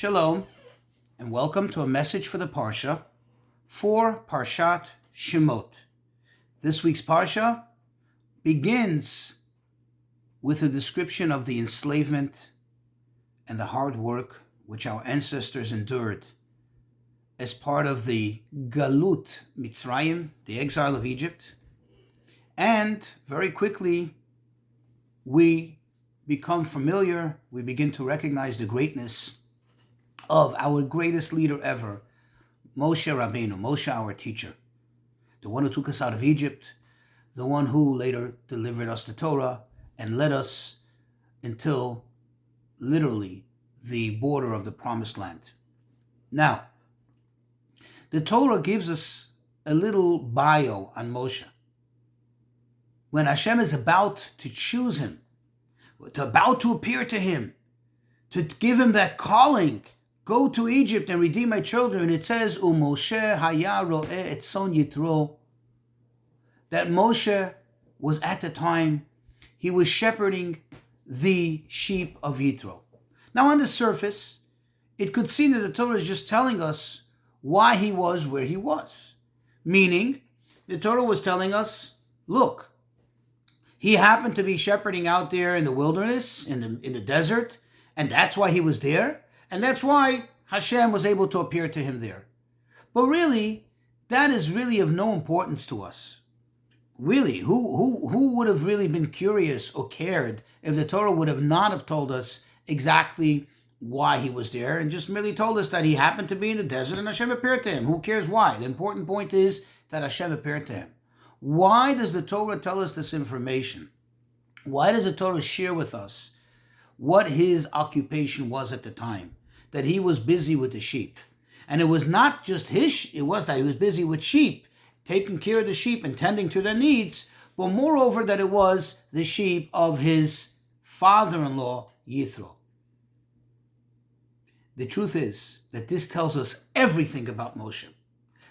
Shalom, and welcome to a message for the Parsha for Parshat Shmot. This week's Parsha begins with a description of the enslavement and the hard work which our ancestors endured as part of the Galut Mitzrayim, the exile of Egypt. And very quickly, we become familiar, we begin to recognize the greatness of our greatest leader ever, Moshe Rabbeinu, Moshe our teacher, the one who took us out of Egypt, the one who later delivered us the Torah and led us until literally the border of the Promised Land. Now, the Torah gives us a little bio on Moshe. When Hashem is about to choose him, about to appear to him, to give him that calling, go to Egypt and redeem my children, it says, Moshe haya ro'eh et son Yitro, that Moshe was at the time, he was shepherding the sheep of Yitro. Now on the surface, it could seem that the Torah is just telling us why he was where he was. Meaning, the Torah was telling us, look, he happened to be shepherding out there in the wilderness, in the desert, and that's why he was there. And that's why Hashem was able to appear to him there. But really, that is really of no importance to us. Really, who would have really been curious or cared if the Torah would have not have told us exactly why he was there and just merely told us that he happened to be in the desert and Hashem appeared to him? Who cares why? The important point is that Hashem appeared to him. Why does the Torah tell us this information? Why does the Torah share with us what his occupation was at the time? That he was busy with the sheep. And it was not just it was that he was busy with sheep, taking care of the sheep and tending to their needs, but moreover that it was the sheep of his father-in-law, Yithro. The truth is that this tells us everything about Moshe.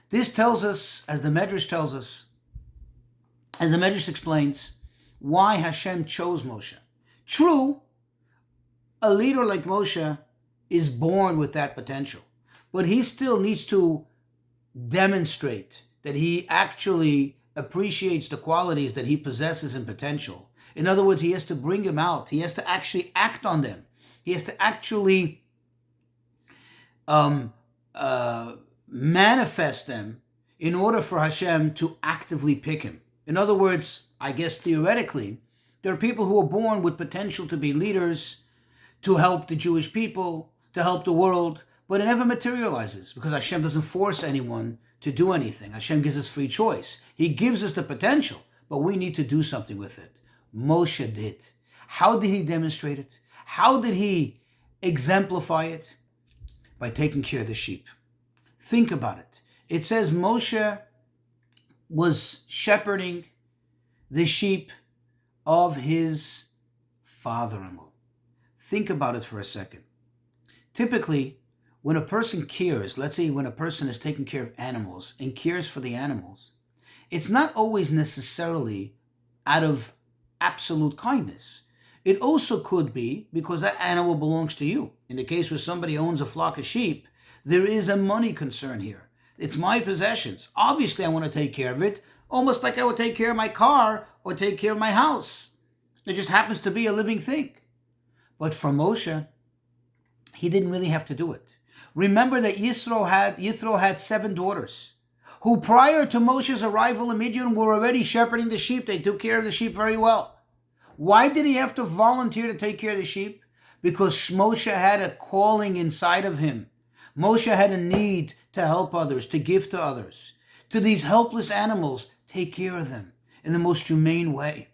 This tells us, as the Medrash tells us, as the Medrash explains, why Hashem chose Moshe. True, a leader like Moshe is born with that potential, but he still needs to demonstrate that he actually appreciates the qualities that he possesses in potential. In other words, he has to bring them out. He has to actually act on them. He has to actually manifest them in order for Hashem to actively pick him. In other words, I guess theoretically, there are people who are born with potential to be leaders, to help the Jewish people, to help the world, but it never materializes because Hashem doesn't force anyone to do anything. Hashem gives us free choice. He gives us the potential, but we need to do something with it. Moshe did. How did he demonstrate it? How did he exemplify it? By taking care of the sheep. Think about it. It says Moshe was shepherding the sheep of his father-in-law. Think about it for a second. Typically, when a person cares, let's say when a person is taking care of animals and cares for the animals, it's not always necessarily out of absolute kindness. It also could be because that animal belongs to you. In the case where somebody owns a flock of sheep, there is a money concern here. It's my possessions. Obviously, I want to take care of it, almost like I would take care of my car or take care of my house. It just happens to be a living thing. But for Moshe, he didn't really have to do it. Remember that Yithro had 7 daughters who prior to Moshe's arrival in Midian were already shepherding the sheep. They took care of the sheep very well. Why did he have to volunteer to take care of the sheep? Because Moshe had a calling inside of him. Moshe had a need to help others, to give to others. To these helpless animals, take care of them in the most humane way.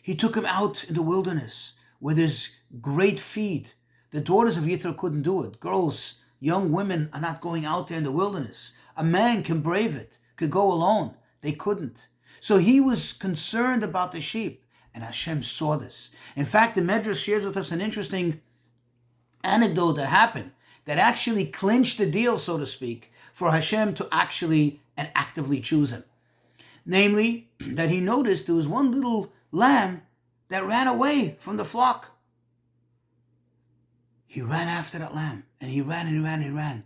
He took them out in the wilderness where there's great feed. The daughters of Yithro couldn't do it. Girls, young women are not going out there in the wilderness. A man can brave it, could go alone. They couldn't. So he was concerned about the sheep, and Hashem saw this. In fact, the Medrash shares with us an interesting anecdote that happened that actually clinched the deal, so to speak, for Hashem to actually and actively choose him. Namely, that he noticed there was one little lamb that ran away from the flock. he ran after that lamb, and he ran and he ran and he ran.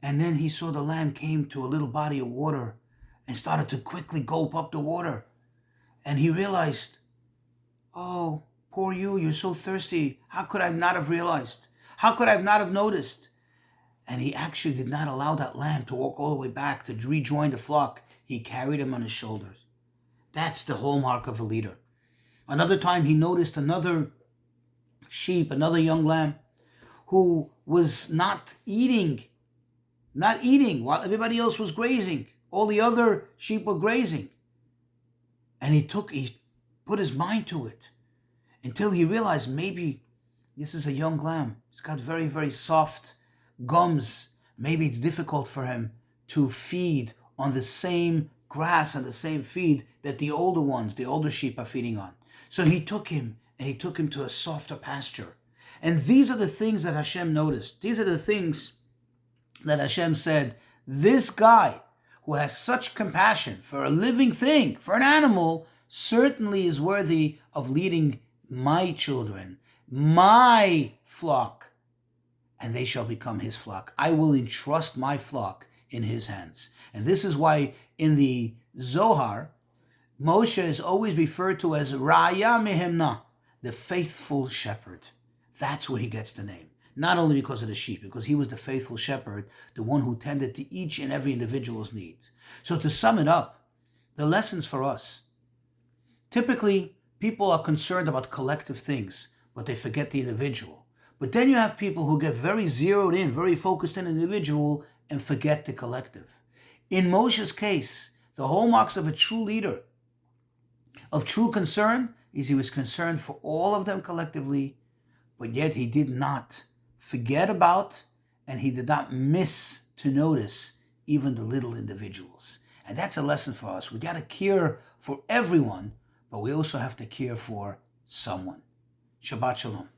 And then he saw the lamb came to a little body of water and started to quickly gulp up the water. And he realized, oh, poor you, you're so thirsty. How could I not have realized? How could I not have noticed? And he actually did not allow that lamb to walk all the way back to rejoin the flock. He carried him on his shoulders. That's the hallmark of a leader. Another time he noticed another sheep, another young lamb, who was not eating while everybody else was grazing. All the other sheep were grazing. And he put his mind to it until he realized maybe this is a young lamb. He's got very, very soft gums. Maybe it's difficult for him to feed on the same grass and the same feed that the older sheep are feeding on. So he took him to a softer pasture. And these are the things that Hashem noticed. These are the things that Hashem said, this guy who has such compassion for a living thing, for an animal, certainly is worthy of leading my children, my flock, and they shall become his flock. I will entrust my flock in his hands. And this is why in the Zohar, Moshe is always referred to as Ra'ya Mehemna, the faithful shepherd. That's where he gets the name. Not only because of the sheep, because he was the faithful shepherd, the one who tended to each and every individual's needs. So to sum it up, the lessons for us. Typically, people are concerned about collective things, but they forget the individual. But then you have people who get very zeroed in, very focused on the individual, and forget the collective. In Moshe's case, the hallmarks of a true leader, of true concern, is he was concerned for all of them collectively, but yet he did not forget about, and he did not miss to notice even the little individuals. And that's a lesson for us. We got to care for everyone, but we also have to care for someone. Shabbat Shalom.